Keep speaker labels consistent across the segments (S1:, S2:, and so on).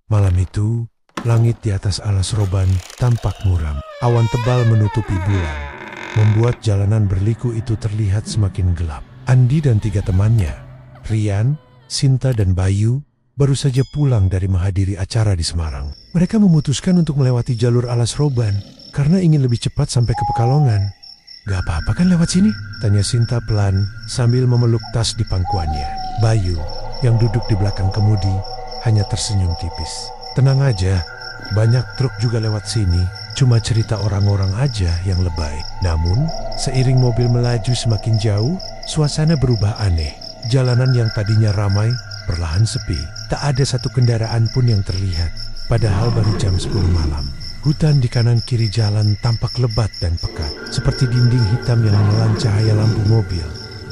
S1: Malam itu, langit di atas alas roban tampak muram. Awan tebal menutupi bulan, membuat jalanan berliku itu terlihat semakin gelap. Andi dan 3 temannya, Rian, Sinta, dan Bayu, baru saja pulang dari menghadiri acara di Semarang. Mereka memutuskan untuk melewati jalur alas roban karena ingin lebih cepat sampai ke Pekalongan. "Gak apa-apa kan lewat sini?" tanya Sinta pelan sambil memeluk tas di pangkuannya. Bayu, yang duduk di belakang kemudi, hanya tersenyum tipis. "Tenang aja, banyak truk juga lewat sini. Cuma cerita orang-orang aja yang lebay." Namun, seiring mobil melaju semakin jauh, suasana berubah aneh. Jalanan yang tadinya ramai, perlahan sepi. Tak ada satu kendaraan pun yang terlihat. Padahal baru jam 10 malam. Hutan di kanan kiri jalan tampak lebat dan pekat, seperti dinding hitam yang menelan cahaya lampu mobil.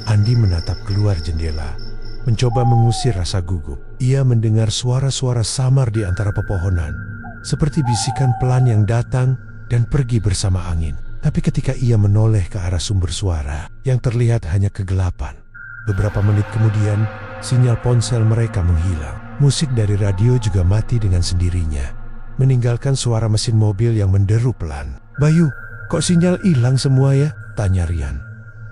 S1: Andi menatap keluar jendela, mencoba mengusir rasa gugup. Ia mendengar suara-suara samar di antara pepohonan, seperti bisikan pelan yang datang dan pergi bersama angin. Tapi ketika ia menoleh ke arah sumber suara, yang terlihat hanya kegelapan. Beberapa menit kemudian, sinyal ponsel mereka menghilang. Musik dari radio juga mati dengan sendirinya, meninggalkan suara mesin mobil yang menderu pelan. "Bayu, kok sinyal hilang semua ya?" tanya Rian.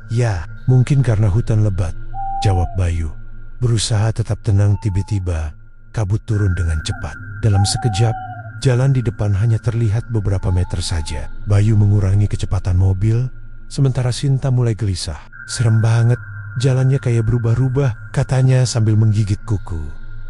S1: "Ya, mungkin karena hutan lebat," jawab Bayu. Berusaha tetap tenang, tiba-tiba kabut turun dengan cepat. Dalam sekejap, jalan di depan hanya terlihat beberapa meter saja. Bayu mengurangi kecepatan mobil, sementara Sinta mulai gelisah. "Serem banget, jalannya kayak berubah-ubah," katanya sambil menggigit kuku.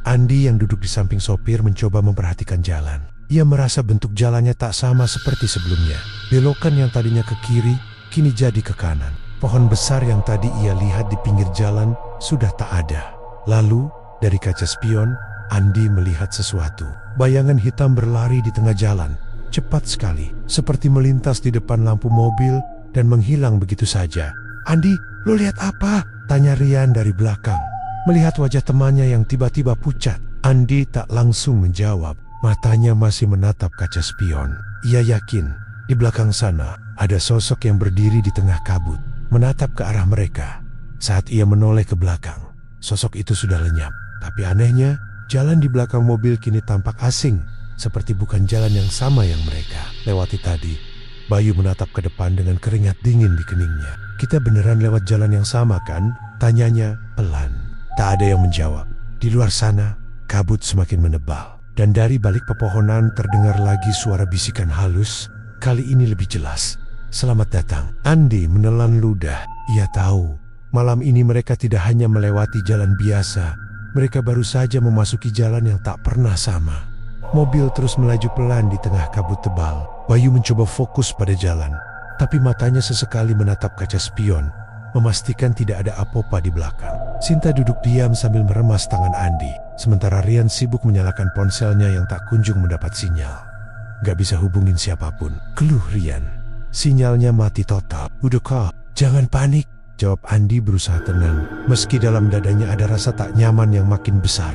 S1: Andi yang duduk di samping sopir mencoba memperhatikan jalan. Ia merasa bentuk jalannya tak sama seperti sebelumnya. Belokan yang tadinya ke kiri, kini jadi ke kanan. Pohon besar yang tadi ia lihat di pinggir jalan sudah tak ada. Lalu, dari kaca spion, Andi melihat sesuatu. Bayangan hitam berlari di tengah jalan, cepat sekali, seperti melintas di depan lampu mobil dan menghilang begitu saja. "Andi, lo lihat apa?" tanya Rian dari belakang. Melihat wajah temannya yang tiba-tiba pucat, Andi tak langsung menjawab. Matanya masih menatap kaca spion. Ia yakin di belakang sana ada sosok yang berdiri di tengah kabut, menatap ke arah mereka. Saat ia menoleh ke belakang, sosok itu sudah lenyap. Tapi anehnya, jalan di belakang mobil kini tampak asing, seperti bukan jalan yang sama yang mereka lewati tadi. Bayu menatap ke depan dengan keringat dingin di keningnya. "Kita beneran lewat jalan yang sama kan?" tanyanya pelan. Tak ada yang menjawab. Di luar sana, kabut semakin menebal. Dan dari balik pepohonan terdengar lagi suara bisikan halus, kali ini lebih jelas. "Selamat datang." Andi menelan ludah. Ia tahu, malam ini mereka tidak hanya melewati jalan biasa. Mereka baru saja memasuki jalan yang tak pernah sama. Mobil terus melaju pelan di tengah kabut tebal. Bayu mencoba fokus pada jalan, tapi matanya sesekali menatap kaca spion, memastikan tidak ada apa-apa di belakang. Sinta duduk diam sambil meremas tangan Andi, sementara Rian sibuk menyalakan ponselnya yang tak kunjung mendapat sinyal. "Gak bisa hubungin siapapun," keluh Rian. "Sinyalnya mati total." "Udah kok, jangan panik," jawab Andi berusaha tenang, meski dalam dadanya ada rasa tak nyaman yang makin besar.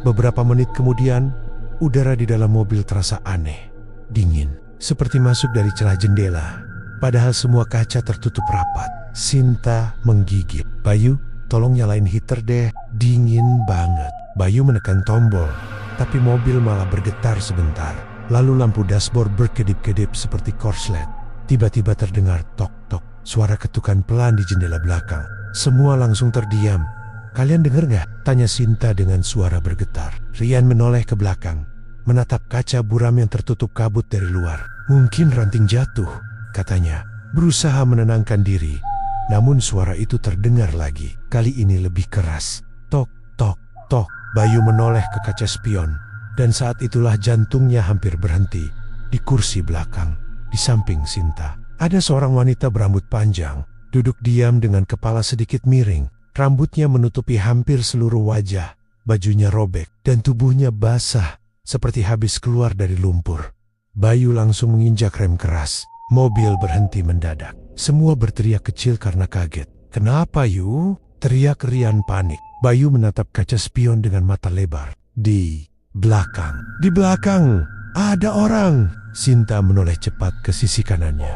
S1: Beberapa menit kemudian, udara di dalam mobil terasa aneh, dingin, seperti masuk dari celah jendela. Padahal semua kaca tertutup rapat. Sinta menggigit. "Bayu, tolong nyalain heater deh, dingin banget." Bayu menekan tombol, tapi mobil malah bergetar sebentar. Lalu lampu dashboard berkedip-kedip seperti korslet. Tiba-tiba terdengar tok-tok, suara ketukan pelan di jendela belakang. Semua langsung terdiam. "Kalian dengar gak?" tanya Sinta dengan suara bergetar. Rian menoleh ke belakang, menatap kaca buram yang tertutup kabut dari luar. "Mungkin ranting jatuh," katanya, berusaha menenangkan diri. Namun suara itu terdengar lagi, kali ini lebih keras. Tok, tok, tok. Bayu menoleh ke kaca spion, dan saat itulah jantungnya hampir berhenti. Di kursi belakang, di samping Sinta, ada seorang wanita berambut panjang, duduk diam dengan kepala sedikit miring. Rambutnya menutupi hampir seluruh wajah, bajunya robek, dan tubuhnya basah, seperti habis keluar dari lumpur. Bayu langsung menginjak rem keras. Mobil berhenti mendadak. Semua berteriak kecil karena kaget. "Kenapa, Yu?" teriak Rian panik. Bayu menatap kaca spion dengan mata lebar. Di belakang, ada orang. Sinta menoleh cepat ke sisi kanannya.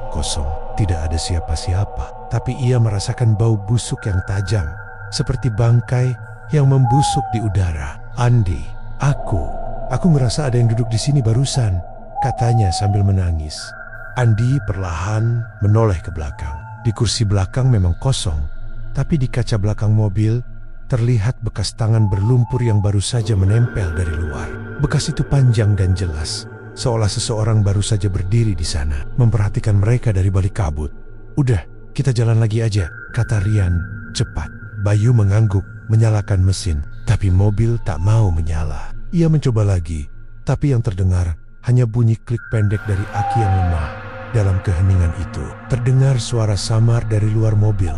S1: Kosong, tidak ada siapa-siapa. Tapi ia merasakan bau busuk yang tajam, seperti bangkai yang membusuk di udara. "Andi, aku," Aku ngerasa ada yang duduk di sini barusan, katanya sambil menangis. Andi perlahan menoleh ke belakang. Di kursi belakang memang kosong, tapi di kaca belakang mobil terlihat bekas tangan berlumpur yang baru saja menempel dari luar. Bekas itu panjang dan jelas, seolah seseorang baru saja berdiri di sana, memperhatikan mereka dari balik kabut. Udah, kita jalan lagi aja, kata Rian cepat. Bayu mengangguk, menyalakan mesin, tapi mobil tak mau menyala. Ia mencoba lagi, tapi yang terdengar hanya bunyi klik pendek dari aki yang lemah. Dalam keheningan itu, terdengar suara samar dari luar mobil.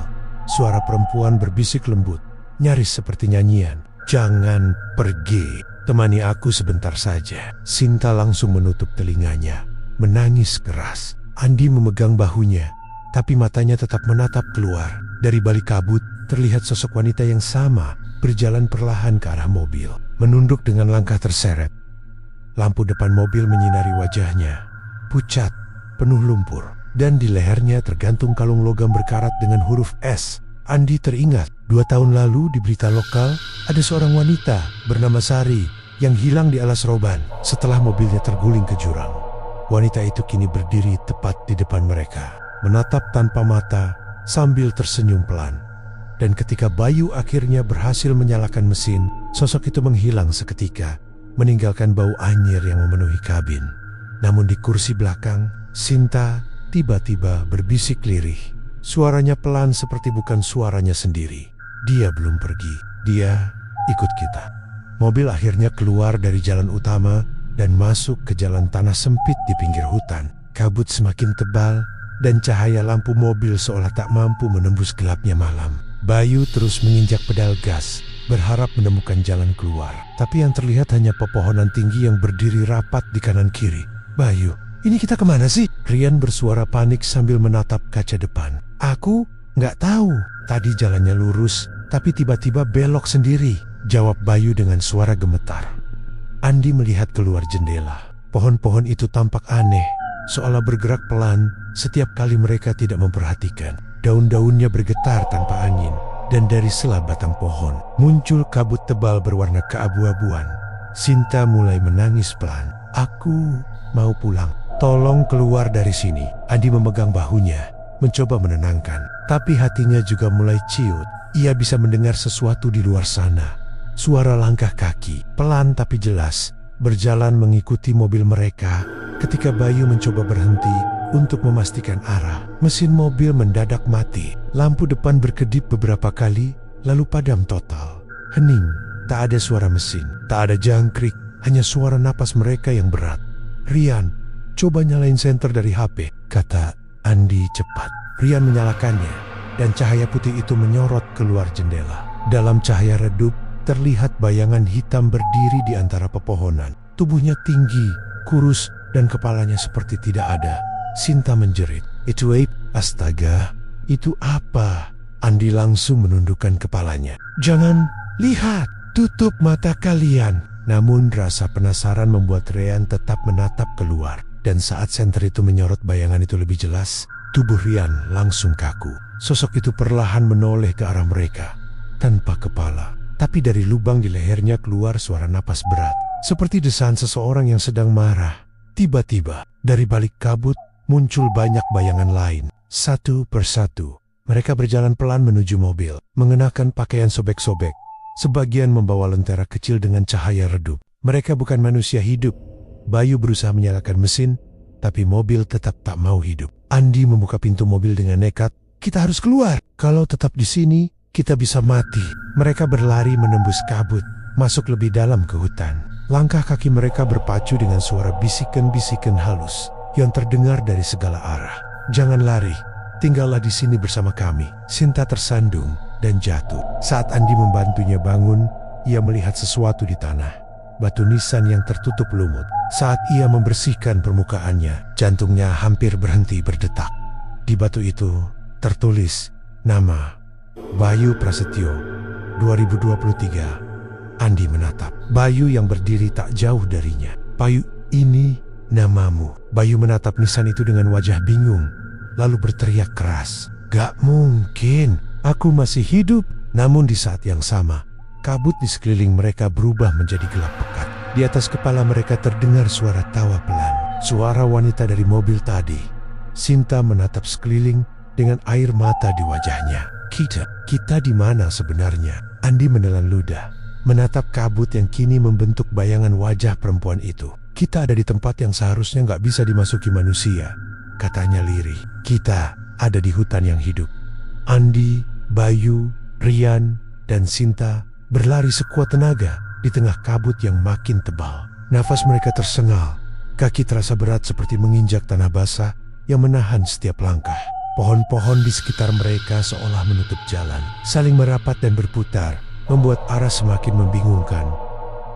S1: Suara perempuan berbisik lembut, nyaris seperti nyanyian. Jangan pergi, temani aku sebentar saja. Sinta langsung menutup telinganya, menangis keras. Andi memegang bahunya, tapi matanya tetap menatap keluar. Dari balik kabut, terlihat sosok wanita yang sama, berjalan perlahan ke arah mobil. Menunduk dengan langkah terseret. Lampu depan mobil menyinari wajahnya, pucat, penuh lumpur, dan di lehernya tergantung kalung logam berkarat dengan huruf S. Andi teringat, 2 tahun lalu di berita lokal, ada seorang wanita bernama Sari yang hilang di Alas Roban setelah mobilnya terguling ke jurang. Wanita itu kini berdiri tepat di depan mereka, menatap tanpa mata sambil tersenyum pelan. Dan ketika Bayu akhirnya berhasil menyalakan mesin, sosok itu menghilang seketika, meninggalkan bau anyir yang memenuhi kabin. Namun di kursi belakang, Sinta tiba-tiba berbisik lirih. Suaranya pelan seperti bukan suaranya sendiri. Dia belum pergi, dia ikut kita. Mobil akhirnya keluar dari jalan utama dan masuk ke jalan tanah sempit di pinggir hutan. Kabut semakin tebal dan cahaya lampu mobil seolah tak mampu menembus gelapnya malam. Bayu terus menginjak pedal gas, berharap menemukan jalan keluar. Tapi yang terlihat hanya pepohonan tinggi yang berdiri rapat di kanan kiri. Bayu, ini kita kemana sih? Rian bersuara panik sambil menatap kaca depan. Aku nggak tahu. Tadi jalannya lurus, tapi tiba-tiba belok sendiri, jawab Bayu dengan suara gemetar. Andi melihat keluar jendela. Pohon-pohon itu tampak aneh, seolah bergerak pelan setiap kali mereka tidak memperhatikan. Daun-daunnya bergetar tanpa angin, dan dari sela batang pohon muncul kabut tebal berwarna keabu-abuan. Sinta mulai menangis pelan. Aku mau pulang. Tolong keluar dari sini. Andi memegang bahunya, mencoba menenangkan. Tapi hatinya juga mulai ciut. Ia bisa mendengar sesuatu di luar sana. Suara langkah kaki, pelan tapi jelas, berjalan mengikuti mobil mereka. Ketika Bayu mencoba berhenti untuk memastikan arah, mesin mobil mendadak mati. Lampu depan berkedip beberapa kali, lalu padam total. Hening, tak ada suara mesin, tak ada jangkrik, hanya suara napas mereka yang berat. Rian, coba nyalain senter dari HP, kata Andi cepat. Rian menyalakannya, dan cahaya putih itu menyorot keluar jendela. Dalam cahaya redup, terlihat bayangan hitam berdiri di antara pepohonan. Tubuhnya tinggi, kurus, dan kepalanya seperti tidak ada. Sinta menjerit. Itu Ape, astaga, itu apa? Andi langsung menundukkan kepalanya. Jangan lihat, tutup mata kalian. Namun rasa penasaran membuat Rian tetap menatap keluar. Dan saat senter itu menyorot bayangan itu lebih jelas, tubuh Rian langsung kaku. Sosok itu perlahan menoleh ke arah mereka, tanpa kepala. Tapi dari lubang di lehernya keluar suara napas berat, seperti desaan seseorang yang sedang marah. Tiba-tiba, dari balik kabut, muncul banyak bayangan lain. Satu persatu, mereka berjalan pelan menuju mobil, mengenakan pakaian sobek-sobek. Sebagian membawa lentera kecil dengan cahaya redup. Mereka bukan manusia hidup. Bayu berusaha menyalakan mesin, tapi mobil tetap tak mau hidup. Andi membuka pintu mobil dengan nekat. Kita harus keluar. Kalau tetap di sini, kita bisa mati. Mereka berlari menembus kabut, masuk lebih dalam ke hutan. Langkah kaki mereka berpacu dengan suara bisikan-bisikan halus yang terdengar dari segala arah. Jangan lari, tinggallah di sini bersama kami. Sinta tersandung dan jatuh. Saat Andi membantunya bangun, ia melihat sesuatu di tanah. Batu nisan yang tertutup lumut. Saat ia membersihkan permukaannya, jantungnya hampir berhenti berdetak. Di batu itu tertulis nama Bayu Prasetyo, 2023. Andi menatap Bayu yang berdiri tak jauh darinya. Bayu, ini namamu. Bayu menatap nisan itu dengan wajah bingung, lalu berteriak keras. Gak mungkin, aku masih hidup. Namun di saat yang sama, kabut di sekeliling mereka berubah menjadi gelap pekat. Di atas kepala mereka terdengar suara tawa pelan. Suara wanita dari mobil tadi. Sinta menatap sekeliling dengan air mata di wajahnya. Kita di mana sebenarnya? Andi menelan ludah, menatap kabut yang kini membentuk bayangan wajah perempuan itu. Kita ada di tempat yang seharusnya nggak bisa dimasuki manusia, katanya lirih. Kita ada di hutan yang hidup. Andi, Bayu, Rian, dan Sinta berlari sekuat tenaga di tengah kabut yang makin tebal. Nafas mereka tersengal, kaki terasa berat seperti menginjak tanah basah yang menahan setiap langkah. Pohon-pohon di sekitar mereka seolah menutup jalan, saling merapat dan berputar, membuat arah semakin membingungkan.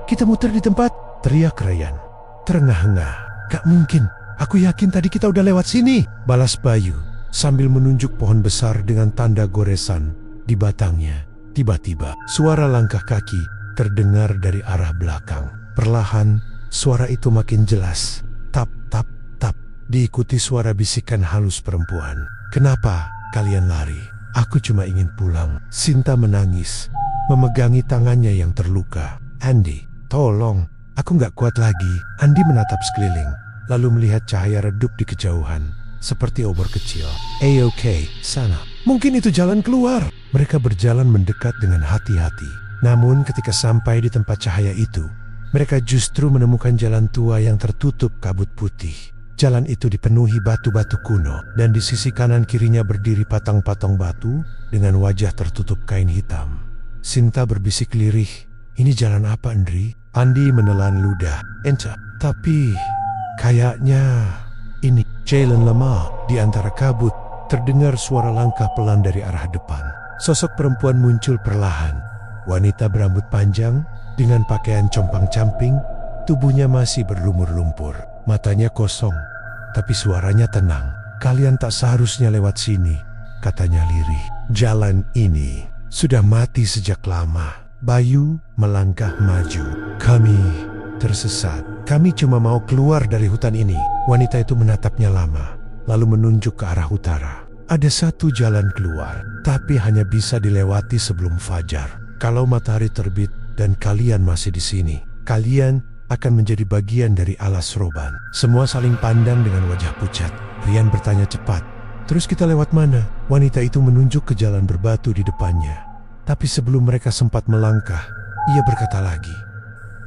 S1: Kita muter di tempat, teriak Rian. Terengah-engah. Gak mungkin, aku yakin tadi kita udah lewat sini, balas Bayu, sambil menunjuk pohon besar dengan tanda goresan di batangnya. Tiba-tiba, suara langkah kaki terdengar dari arah belakang. Perlahan, suara itu makin jelas. Tap, tap, tap, diikuti suara bisikan halus perempuan. Kenapa kalian lari? Aku cuma ingin pulang. Sinta menangis, memegangi tangannya yang terluka. Andi, tolong, aku gak kuat lagi. Andi menatap sekeliling, lalu melihat cahaya redup di kejauhan, seperti obor kecil. Oke, sana. Mungkin itu jalan keluar. Mereka berjalan mendekat dengan hati-hati. Namun ketika sampai di tempat cahaya itu, mereka justru menemukan jalan tua yang tertutup kabut putih. Jalan itu dipenuhi batu-batu kuno, dan di sisi kanan kirinya berdiri patang-patang batu dengan wajah tertutup kain hitam. Sinta berbisik lirih, ini jalan apa, Andri? Andi menelan ludah. Tapi kayaknya ini jalan lama. Di antara kabut, terdengar suara langkah pelan dari arah depan. Sosok perempuan muncul perlahan. Wanita berambut panjang, dengan pakaian compang-camping, tubuhnya masih berlumur lumpur. Matanya kosong, tapi suaranya tenang. Kalian tak seharusnya lewat sini, katanya lirih. Jalan ini sudah mati sejak lama. Bayu melangkah maju. Kami tersesat. Kami cuma mau keluar dari hutan ini. Wanita itu menatapnya lama, lalu menunjuk ke arah utara. Ada satu jalan keluar, tapi hanya bisa dilewati sebelum fajar. Kalau matahari terbit dan kalian masih di sini, kalian akan menjadi bagian dari alas roban. Semua saling pandang dengan wajah pucat. Rian bertanya cepat, terus kita lewat mana? Wanita itu menunjuk ke jalan berbatu di depannya. Tapi sebelum mereka sempat melangkah, ia berkata lagi,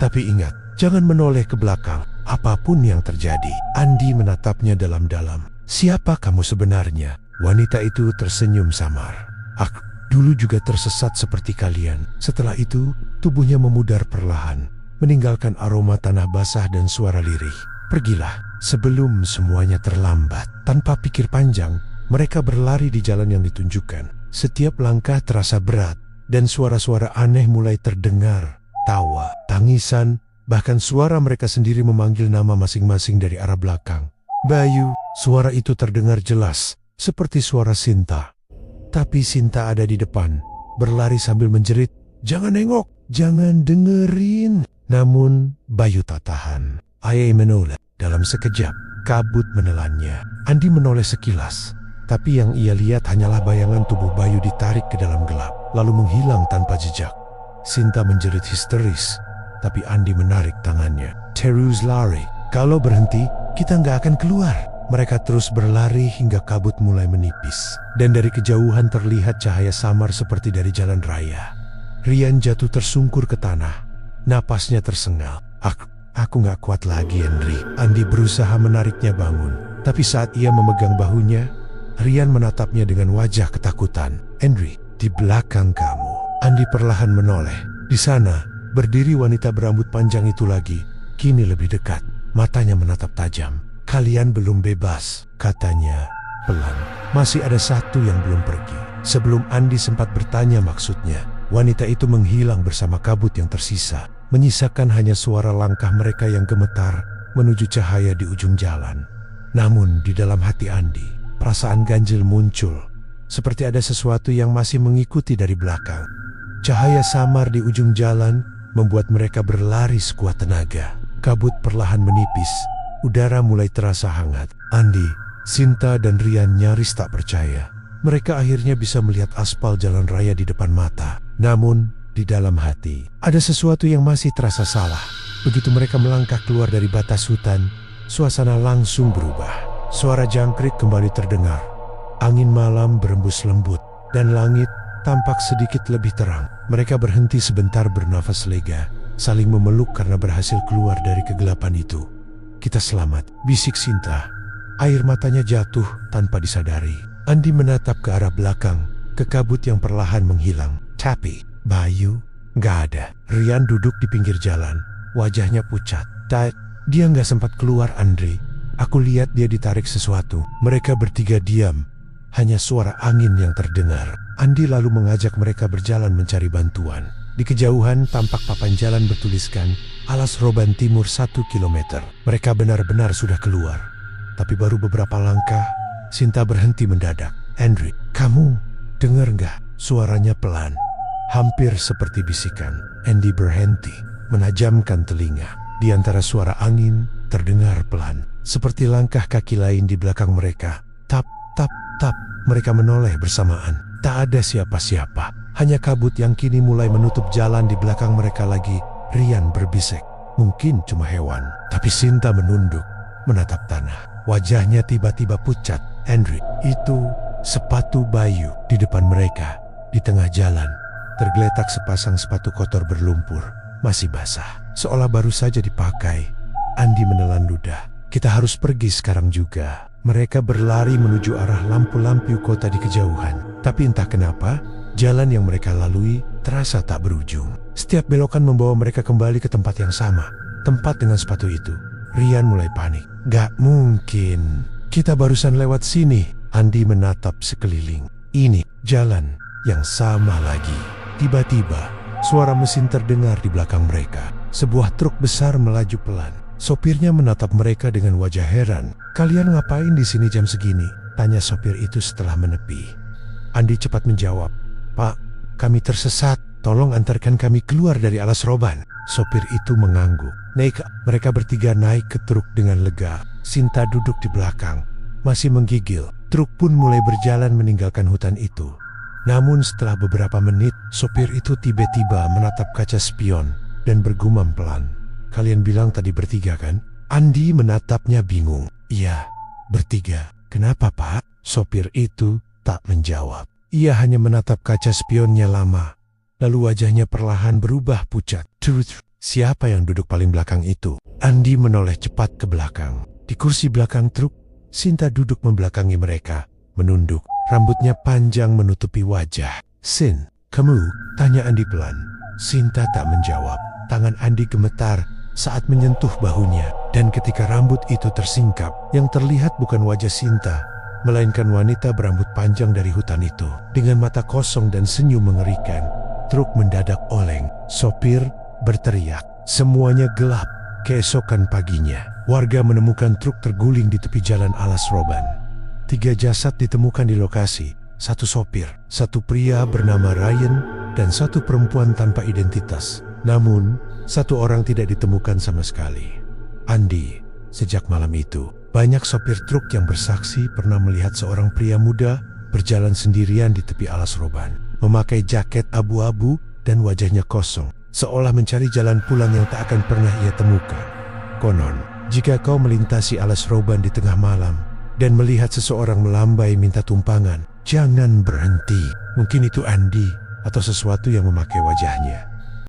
S1: tapi ingat, jangan menoleh ke belakang, apapun yang terjadi. Andi menatapnya dalam-dalam. Siapa kamu sebenarnya? Wanita itu tersenyum samar. Aku dulu juga tersesat seperti kalian. Setelah itu, tubuhnya memudar perlahan, meninggalkan aroma tanah basah dan suara lirih. Pergilah sebelum semuanya terlambat. Tanpa pikir panjang, mereka berlari di jalan yang ditunjukkan. Setiap langkah terasa berat, dan suara-suara aneh mulai terdengar. Tawa, tangisan, bahkan suara mereka sendiri memanggil nama masing-masing dari arah belakang. Bayu, suara itu terdengar jelas, seperti suara Sinta. Tapi Sinta ada di depan, berlari sambil menjerit, jangan nengok, jangan dengerin. Namun, Bayu tak tahan. Ayah menoleh. Dalam sekejap, kabut menelannya. Andi menoleh sekilas, tapi yang ia lihat hanyalah bayangan tubuh Bayu ditarik ke dalam gelap, lalu menghilang tanpa jejak. Sinta menjerit histeris, tapi Andi menarik tangannya. Terus lari. Kalau berhenti, kita nggak akan keluar. Mereka terus berlari hingga kabut mulai menipis, dan dari kejauhan terlihat cahaya samar seperti dari jalan raya. Rian jatuh tersungkur ke tanah. Napasnya tersengal. Aku gak kuat lagi, Henry. Andi berusaha menariknya bangun. Tapi saat ia memegang bahunya, Rian menatapnya dengan wajah ketakutan. Henry, di belakang kamu. Andi perlahan menoleh. Di sana, berdiri wanita berambut panjang itu lagi. Kini lebih dekat. Matanya menatap tajam. Kalian belum bebas, katanya pelan. Masih ada satu yang belum pergi. Sebelum Andi sempat bertanya maksudnya, wanita itu menghilang bersama kabut yang tersisa, menyisakan hanya suara langkah mereka yang gemetar menuju cahaya di ujung jalan. Namun di dalam hati Andi, perasaan ganjil muncul, seperti ada sesuatu yang masih mengikuti dari belakang. Cahaya samar di ujung jalan membuat mereka berlari sekuat tenaga. Kabut perlahan menipis, udara mulai terasa hangat. Andi, Sinta dan Rian nyaris tak percaya. Mereka akhirnya bisa melihat aspal jalan raya di depan mata. Namun, di dalam hati, ada sesuatu yang masih terasa salah. Begitu mereka melangkah keluar dari batas hutan, suasana langsung berubah. Suara jangkrik kembali terdengar. Angin malam berembus lembut, dan langit tampak sedikit lebih terang. Mereka berhenti sebentar bernafas lega, saling memeluk karena berhasil keluar dari kegelapan itu. "Kita selamat," bisik Sinta. Air matanya jatuh tanpa disadari. Andi menatap ke arah belakang, ke kabut yang perlahan menghilang. Tapi Bayu gak ada. Rian duduk di pinggir jalan, wajahnya pucat. Dia gak sempat keluar, Andre. Aku lihat dia ditarik sesuatu. Mereka bertiga diam, hanya suara angin yang terdengar. Andi lalu mengajak mereka berjalan mencari bantuan. Di kejauhan tampak papan jalan bertuliskan Alas Roban Timur 1 kilometer. Mereka benar-benar sudah keluar. Tapi baru beberapa langkah, Sinta berhenti mendadak. "Andre, kamu dengar gak?" Suaranya pelan, hampir seperti bisikan. Andy berhenti, menajamkan telinga. Di antara suara angin, terdengar pelan, seperti langkah kaki lain di belakang mereka. Tap, tap, tap. Mereka menoleh bersamaan. Tak ada siapa-siapa, hanya kabut yang kini mulai menutup jalan di belakang mereka lagi. Rian berbisik, "Mungkin cuma hewan." Tapi Sinta menunduk, menatap tanah. Wajahnya tiba-tiba pucat. "Andre, itu sepatu Bayu." Di depan mereka, di tengah jalan, tergeletak sepasang sepatu kotor berlumpur, masih basah, seolah baru saja dipakai. Andi menelan ludah. "Kita harus pergi sekarang juga." Mereka berlari menuju arah lampu-lampu kota di kejauhan. Tapi entah kenapa, jalan yang mereka lalui terasa tak berujung. Setiap belokan membawa mereka kembali ke tempat yang sama, tempat dengan sepatu itu. Rian mulai panik. "Gak mungkin, kita barusan lewat sini." Andi menatap sekeliling. Ini jalan yang sama lagi. Tiba-tiba, suara mesin terdengar di belakang mereka. Sebuah truk besar melaju pelan. Sopirnya menatap mereka dengan wajah heran. "Kalian ngapain di sini jam segini?" tanya sopir itu setelah menepi. Andi cepat menjawab, "Pak, kami tersesat. Tolong antarkan kami keluar dari Alas Roban." Sopir itu mengangguk. Mereka bertiga naik ke truk dengan lega. Sinta duduk di belakang, masih menggigil. Truk pun mulai berjalan meninggalkan hutan itu. Namun setelah beberapa menit, sopir itu tiba-tiba menatap kaca spion dan bergumam pelan, "Kalian bilang tadi bertiga kan?" Andi menatapnya bingung. "Iya, bertiga." "Kenapa, Pak?" Sopir itu tak menjawab. Ia hanya menatap kaca spionnya lama. Lalu wajahnya perlahan berubah pucat. Siapa yang duduk paling belakang itu? Andi menoleh cepat ke belakang. Di kursi belakang truk, Sinta duduk membelakangi mereka, menunduk. Rambutnya panjang menutupi wajah. "Sin, kamu?" tanya Andi pelan. Sinta tak menjawab. Tangan Andi gemetar saat menyentuh bahunya. Dan ketika rambut itu tersingkap, yang terlihat bukan wajah Sinta, melainkan wanita berambut panjang dari hutan itu. Dengan mata kosong dan senyum mengerikan, truk mendadak oleng. Sopir berteriak. Semuanya gelap. Keesokan paginya, warga menemukan truk terguling di tepi jalan Alas Roban. 3 jasad ditemukan di lokasi. 1 sopir, 1 pria bernama Ryan, dan 1 perempuan tanpa identitas. Namun, 1 orang tidak ditemukan sama sekali. Andi, sejak malam itu, banyak sopir truk yang bersaksi pernah melihat seorang pria muda berjalan sendirian di tepi Alas Roban, memakai jaket abu-abu dan wajahnya kosong, seolah mencari jalan pulang yang tak akan pernah ia temukan. Konon, jika kau melintasi Alas Roban di tengah malam dan melihat seseorang melambai minta tumpangan, jangan berhenti. Mungkin itu Andi atau sesuatu yang memakai wajahnya.